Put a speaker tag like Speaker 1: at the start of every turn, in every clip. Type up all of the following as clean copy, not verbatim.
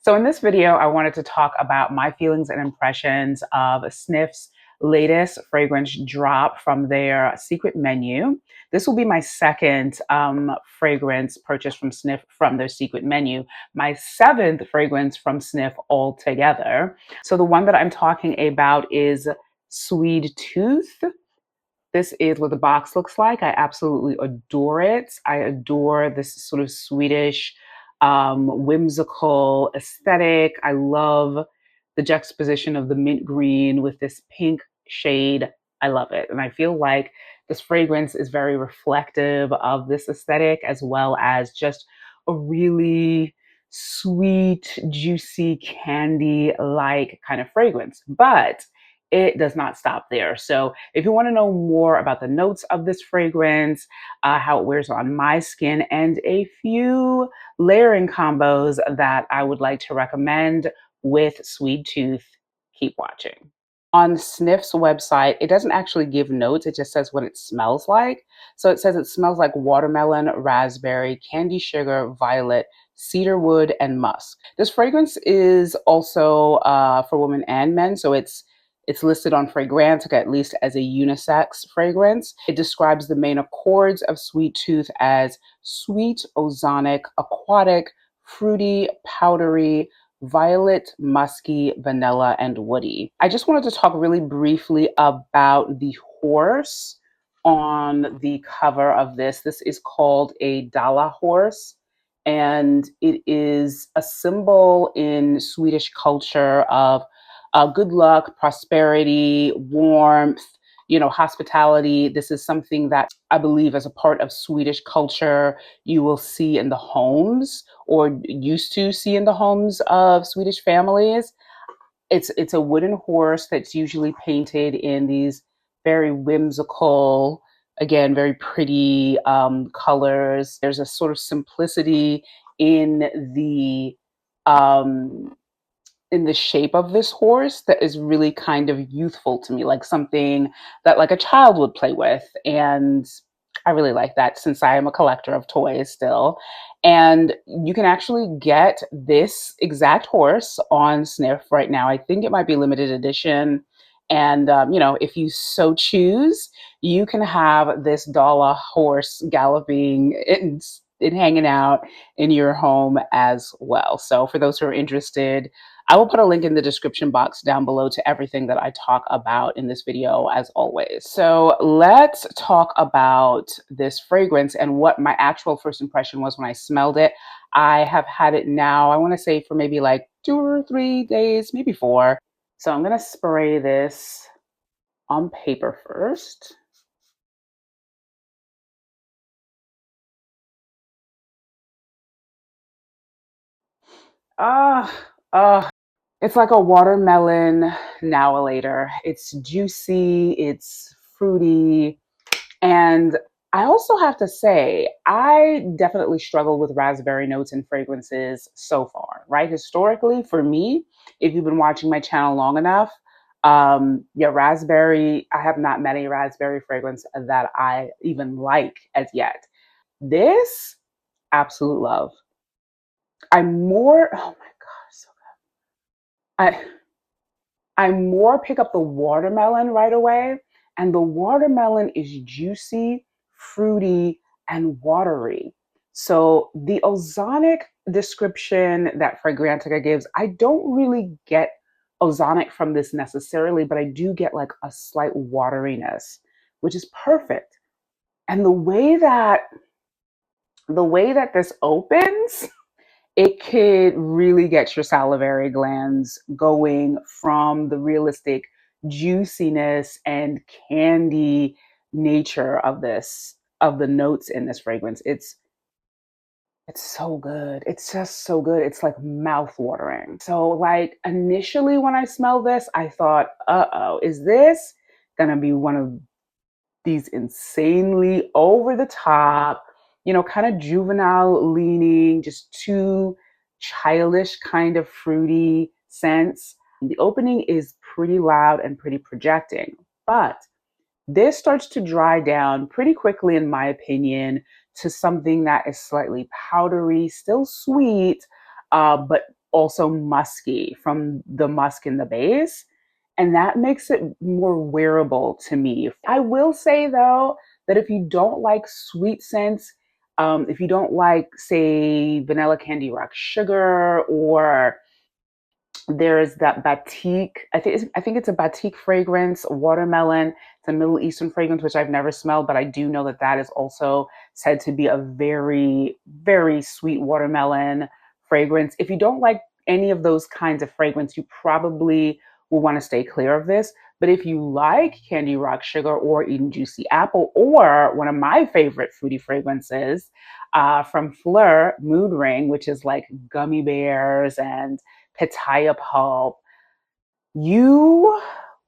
Speaker 1: So in this video, I wanted to talk about my feelings and impressions of Snif's latest fragrance drop from their secret menu. This will be my second fragrance purchase from Snif from their secret menu, my seventh fragrance from Snif altogether. So the one that I'm talking about is Swede Tooth. This is what the box looks like. I absolutely adore it. I adore this sort of Swedish, whimsical aesthetic. I love the juxtaposition of the mint green with this pink shade. I love it. And I feel like this fragrance is very reflective of this aesthetic, as well as just a really sweet, juicy, candy like kind of fragrance. But it does not stop there. So if you want to know more about the notes of this fragrance, how it wears on my skin, and a few layering combos that I would like to recommend with Swede Tooth, keep watching. On Snif's website, it doesn't actually give notes, it just says what it smells like. So it says it smells like watermelon, raspberry, candy sugar, violet, cedarwood, and musk. This fragrance is also for women and men, so it's listed on Fragrantica at least as a unisex fragrance. It describes the main accords of Sweet Tooth as sweet, ozonic, aquatic, fruity, powdery, violet, musky, vanilla, and woody. I just wanted to talk really briefly about the horse on the cover of this. This is called a Dala horse, and it is a symbol in Swedish culture of good luck, prosperity, warmth, hospitality. This is something that I believe as a part of Swedish culture, you will see in the homes or used to see in the homes of Swedish families. It's a wooden horse that's usually painted in these very whimsical, again, very pretty colors. There's a sort of simplicity in the um, in the shape of this horse that is really kind of youthful to me, like something that like a child would play with. And I really like that since I am a collector of toys still. And you can actually get this exact horse on Snif right now. I think it might be limited edition. And, if you so choose, you can have this Dala horse galloping and hanging out in your home as well. So for those who are interested, I will put a link in the description box down below to everything that I talk about in this video, as always. So let's talk about this fragrance and what my actual first impression was when I smelled it. I have had it now, I want to say for maybe like 2 or 3 days, maybe 4. So I'm going to spray this on paper first. Ah, it's like a watermelon nowilator. It's juicy, it's fruity, and I also have to say, I definitely struggle with raspberry notes and fragrances so far, right? Historically, for me, if you've been watching my channel long enough, yeah, raspberry, I have not met a raspberry fragrance that I even like as yet. This, absolute love. Oh my God, so I, I more pick up the watermelon right away, and the watermelon is juicy, fruity, and watery. So the ozonic description that Fragrantica gives, I don't really get ozonic from this necessarily, but I do get like a slight wateriness, which is perfect. And the way that this opens, it could really get your salivary glands going from the realistic juiciness and candy nature of the notes in this fragrance. It's so good. It's just so good. It's like mouth watering. So like initially when I smelled this, I thought, uh-oh, is this gonna be one of these insanely over the top, kind of juvenile leaning, just too childish, kind of fruity scents? The opening is pretty loud and pretty projecting, but this starts to dry down pretty quickly, in my opinion, to something that is slightly powdery, still sweet, but also musky from the musk in the base. And that makes it more wearable to me. I will say though that if you don't like sweet scents, if you don't like, say, vanilla candy rock sugar, or there's that batik. I think it's a batik fragrance, watermelon. It's a Middle Eastern fragrance, which I've never smelled, but I do know that that is also said to be a very, very sweet watermelon fragrance. If you don't like any of those kinds of fragrance, you probably will want to stay clear of this. But if you like candy rock sugar or even juicy apple, or one of my favorite fruity fragrances from Fleur, Mood Ring, which is like gummy bears and pitaya pulp, you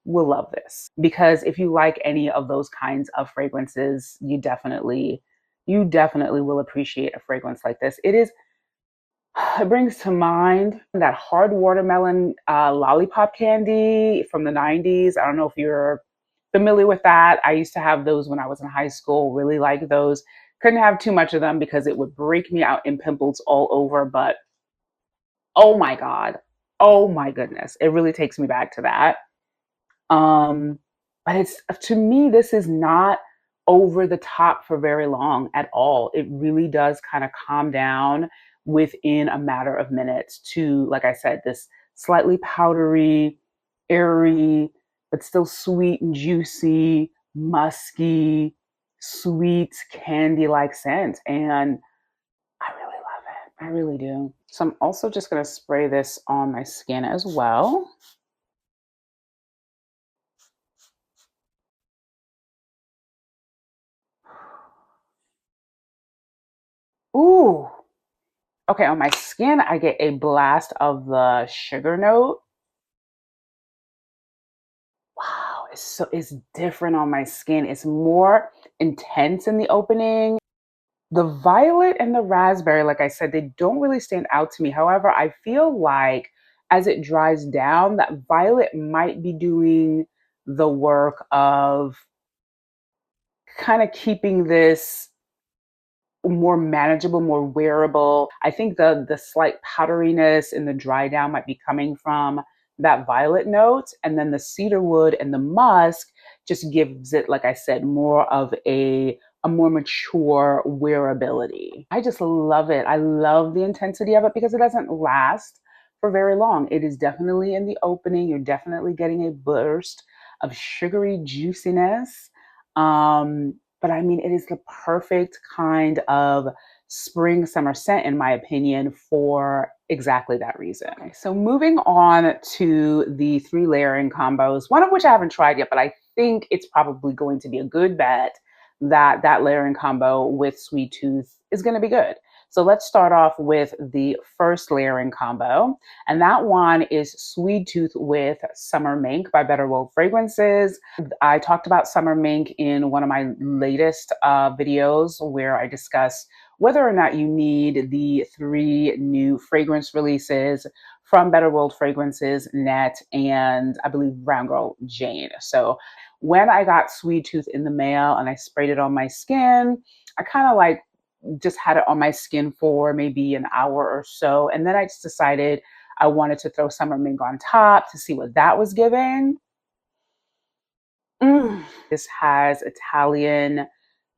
Speaker 1: will love this, because if you like any of those kinds of fragrances, you definitely will appreciate a fragrance like this. It brings to mind that hard watermelon lollipop candy from the 90s. I don't know if you're familiar with that. I used to have those when I was in high school, really like those. Couldn't have too much of them because it would break me out in pimples all over, but oh my God. Oh my goodness. It really takes me back to that. Um, but it's, to me, this is not over the top for very long at all. It really does kind of calm down within a matter of minutes to, like I said, this slightly powdery, airy, but still sweet and juicy, musky, sweet candy like scent. And I really love it. I really do. So I'm also just going to spray this on my skin as well. Ooh. Okay, on my skin, I get a blast of the sugar note. Wow, it's different on my skin. It's more intense in the opening. The violet and the raspberry, like I said, they don't really stand out to me. However, I feel like as it dries down, that violet might be doing the work of kind of keeping this more manageable, more wearable. I think the slight powderiness and the dry down might be coming from that violet note, and then the cedarwood and the musk just gives it, like I said, more of a more mature wearability. I just love it. I love the intensity of it because it doesn't last for very long. It is definitely in the opening. You're definitely getting a burst of sugary juiciness. But I mean, it is the perfect kind of spring summer scent, in my opinion, for exactly that reason. Okay, so moving on to the three layering combos, one of which I haven't tried yet, but I think it's probably going to be a good bet that that layering combo with Sweet Tooth is going to be good. So let's start off with the first layering combo, and that one is Sweet Tooth with Summer Mink by Better World Fragrances. I talked about Summer Mink in one of my latest videos where I discuss whether or not you need the three new fragrance releases from Better World Fragrances, Net, and I believe Brown Girl Jane. So when I got Sweet Tooth in the mail and I sprayed it on my skin, I kind of like just had it on my skin for maybe an hour or so. And then I just decided I wanted to throw Summer Mink on top to see what that was giving. This has Italian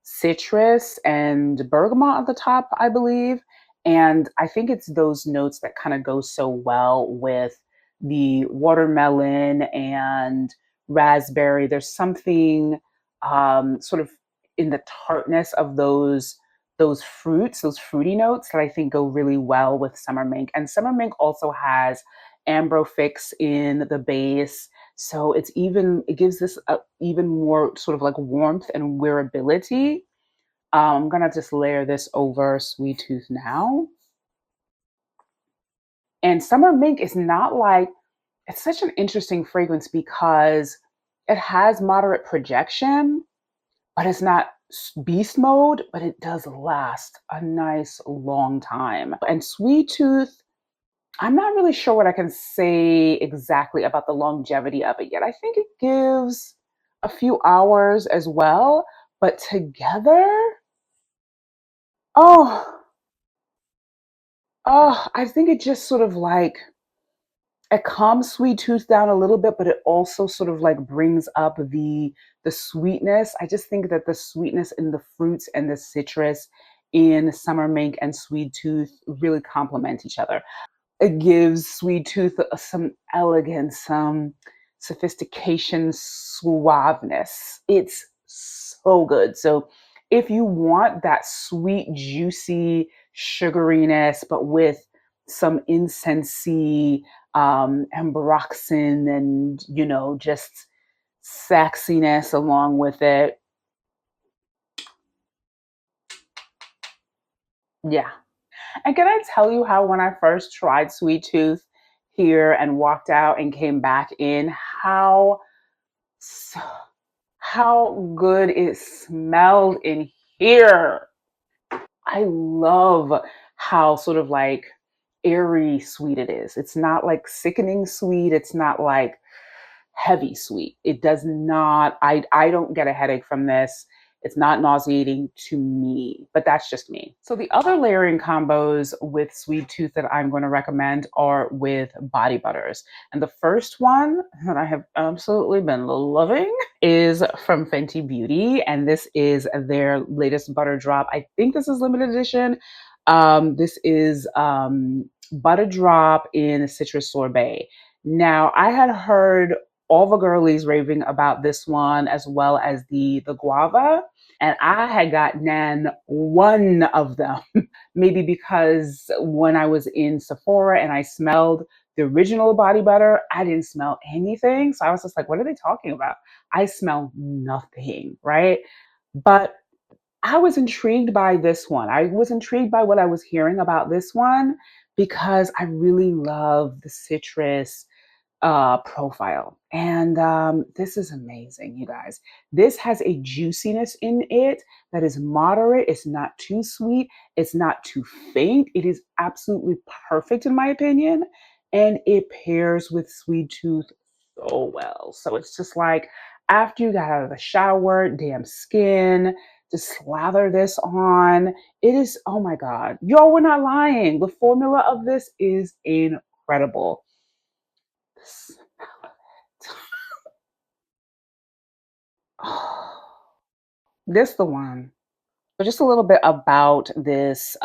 Speaker 1: citrus and bergamot at the top, I believe. And I think it's those notes that kind of go so well with the watermelon and raspberry. There's something sort of in the tartness of those fruits, those fruity notes that I think go really well with Summer Mink. And Summer Mink also has Ambrofix in the base, so it gives this even more sort of like warmth and wearability. I'm gonna just layer this over Sweet Tooth now. And Summer Mink is not like, it's such an interesting fragrance because it has moderate projection, but it's not beast mode, but it does last a nice long time. And Sweet Tooth, I'm not really sure what I can say exactly about the longevity of it yet. I think it gives a few hours as well, but together, oh, Oh, I think it just sort of like it calms sweet tooth down a little bit, but it also sort of like brings up the sweetness. I just think that the sweetness in the fruits and the citrus in summer mink and sweet tooth really complement each other. It gives sweet tooth some elegance, some sophistication, suaveness. It's so good. So if you want that sweet, juicy sugariness, but with some incensey, ambroxan, and just sexiness along with it, yeah. And can I tell you how when I first tried Sweet Tooth here and walked out and came back in, how good it smelled in here. I love how sort of like airy sweet it is. It's not like sickening sweet. It's not like heavy sweet. It does not, I don't get a headache from this. It's not nauseating to me, but that's just me. So the other layering combos with sweet tooth that I'm going to recommend are with body butters. And the first one that I have absolutely been loving is from Fenty Beauty, and this is their latest butter drop. I think this is limited edition. This is butter drop in citrus sorbet. Now, I had heard all the girlies raving about this one as well as the guava, and I had gotten one of them. Maybe because when I was in Sephora and I smelled the original body butter, I didn't smell anything. So I was just like, what are they talking about? I smell nothing, right? But I was intrigued by this one. I was intrigued by what I was hearing about this one because I really love the citrus profile. And this is amazing, you guys. This has a juiciness in it that is moderate. It's not too sweet. It's not too faint. It is absolutely perfect, in my opinion. And it pairs with sweet tooth so well. So it's just like after you got out of the shower, damn skin, just slather this on. It is, oh my God. Y'all, we're not lying. The formula of this is incredible. This the one. So just a little bit about this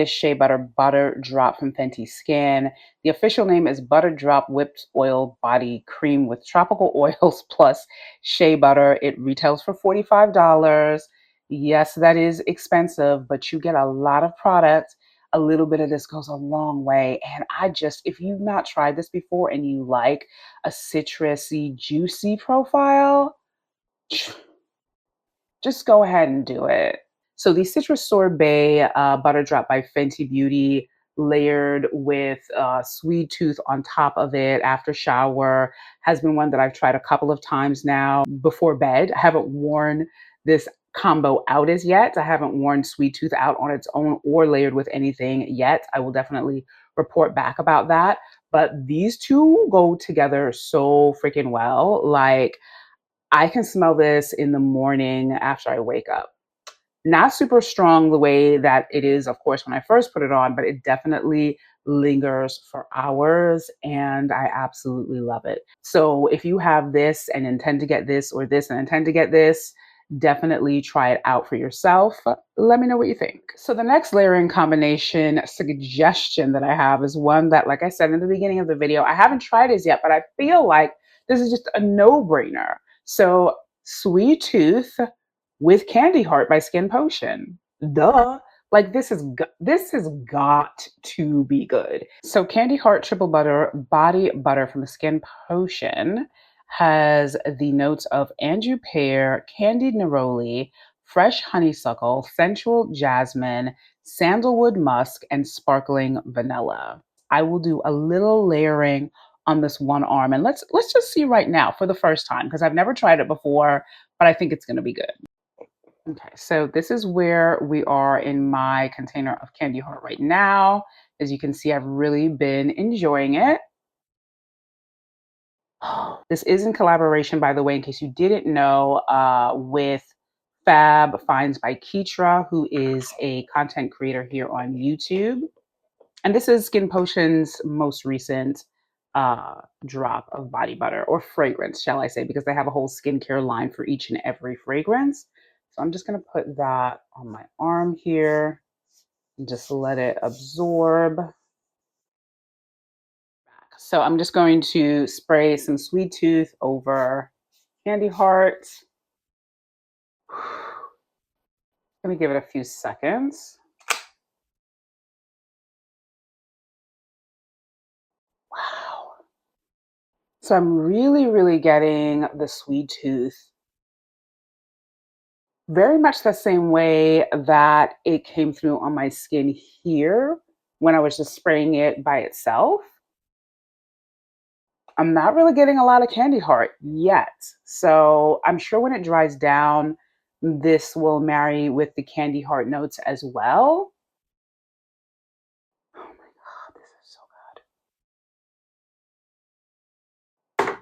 Speaker 1: Shea Butter Drop from Fenty Skin. The official name is Butter Drop Whipped Oil Body Cream with tropical oils plus shea butter. It retails for $45. Yes, that is expensive, but you get a lot of product. A little bit of this goes a long way. And if you've not tried this before and you like a citrusy, juicy profile, just go ahead and do it. So the citrus sorbet butter drop by Fenty Beauty, layered with sweet tooth on top of it after shower, has been one that I've tried a couple of times now before bed. I haven't worn this combo out as yet. I haven't worn sweet tooth out on its own or layered with anything yet. I will definitely report back about that. But these two go together so freaking well. Like, I can smell this in the morning after I wake up. Not super strong the way that it is, of course, when I first put it on, but it definitely lingers for hours and I absolutely love it. So if you have this and intend to get this or this and intend to get this, definitely try it out for yourself. Let me know what you think. So the next layering combination suggestion that I have is one that, like I said in the beginning of the video, I haven't tried this yet, but I feel like this is just a no-brainer. So Sweet Tooth with Candy Heart by Skin Potion. Duh. Like this has got to be good. So Candy Heart Triple Butter Body Butter from Skin Potion has the notes of Anjou pear, candied neroli, fresh honeysuckle, sensual jasmine, sandalwood musk, and sparkling vanilla. I will do a little layering on this one arm, and let's just see right now for the first time because I've never tried it before, but I think it's going to be good. Okay, so this is where we are in my container of Candy Heart right now. As you can see, I've really been enjoying it. This is in collaboration, by the way, in case you didn't know, with Fab Finds by Keetra, who is a content creator here on YouTube. And this is Skin Potion's most recent drop of body butter, or fragrance, shall I say, because they have a whole skincare line for each and every fragrance. So I'm just going to put that on my arm here and just let it absorb. So I'm just going to spray some Sweet Tooth over Candy Heart. Let me give it a few seconds. Wow. So I'm really, really getting the Sweet Tooth very much the same way that it came through on my skin here when I was just spraying it by itself. I'm not really getting a lot of Candy Heart yet. So I'm sure when it dries down, this will marry with the Candy Heart notes as well. Oh my God, this is so good.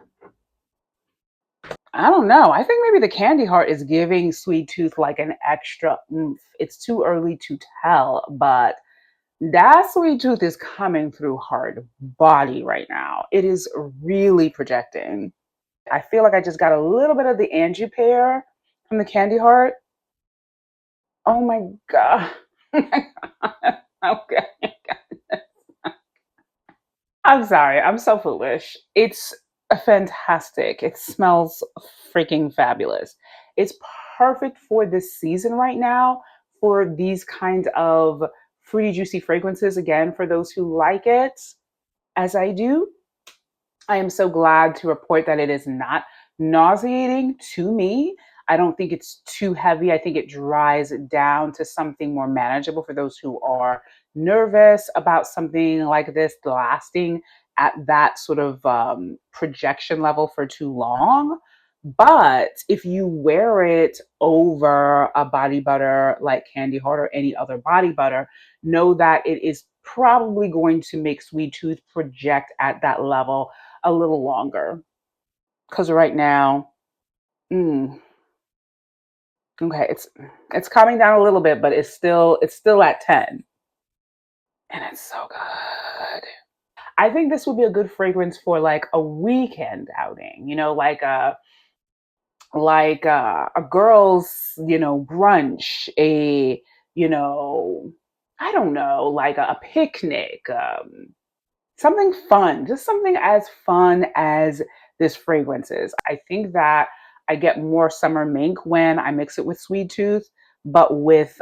Speaker 1: I don't know. I think maybe the Candy Heart is giving Sweet Tooth like an extra oomph. It's too early to tell, but that Sweet Tooth is coming through hard body right now. It is really projecting. I feel like I just got a little bit of the Angie pear from the Candy Heart. Oh my God. Okay. I'm sorry. I'm so foolish. It's fantastic. It smells freaking fabulous. It's perfect for this season right now for these kind of fruity, juicy fragrances. Again, for those who like it, as I do. I am so glad to report that it is not nauseating to me. I don't think it's too heavy. I think it dries down to something more manageable for those who are nervous about something like this lasting at that sort of projection level for too long. But if you wear it over a body butter like Candy Heart or any other body butter, know that it is probably going to make Sweet Tooth project at that level a little longer. Because right now, mm, okay, it's coming down a little bit, but it's still at 10. And it's so good. I think this would be a good fragrance for like a weekend outing, like a girls, brunch, you know, I don't know, like a picnic, something fun, just something as fun as this fragrance is. I think that I get more summer mink when I mix it with Sweet Tooth, but with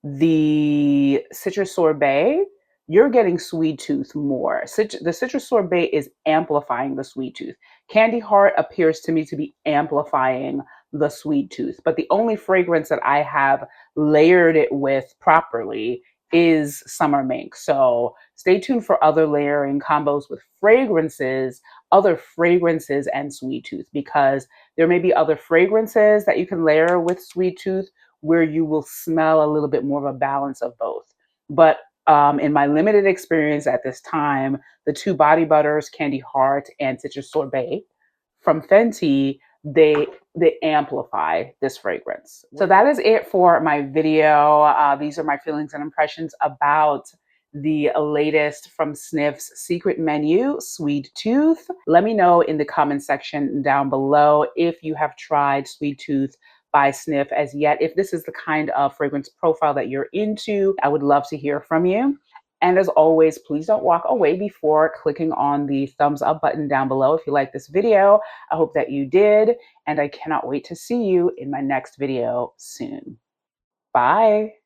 Speaker 1: the citrus sorbet, you're getting Sweet Tooth more. The citrus sorbet is amplifying the Sweet Tooth. Candy Heart appears to me to be amplifying the Sweet Tooth, but the only fragrance that I have layered it with properly is Summer Mink. So stay tuned for other layering combos with fragrances, other fragrances and Sweet Tooth, because there may be other fragrances that you can layer with Sweet Tooth where you will smell a little bit more of a balance of both. But in my limited experience at this time, the two body butters, Candy Heart and Citrus Sorbet from Fenty, they amplify this fragrance. So that is it for my video. These are my feelings and impressions about the latest from Snif's secret menu, Sweet Tooth. Let me know in the comment section down below if you have tried Sweet Tooth by Snif as yet. If this is the kind of fragrance profile that you're into, I would love to hear from you. And as always, please don't walk away before clicking on the thumbs up button down below if you like this video. I hope that you did, and I cannot wait to see you in my next video soon. Bye.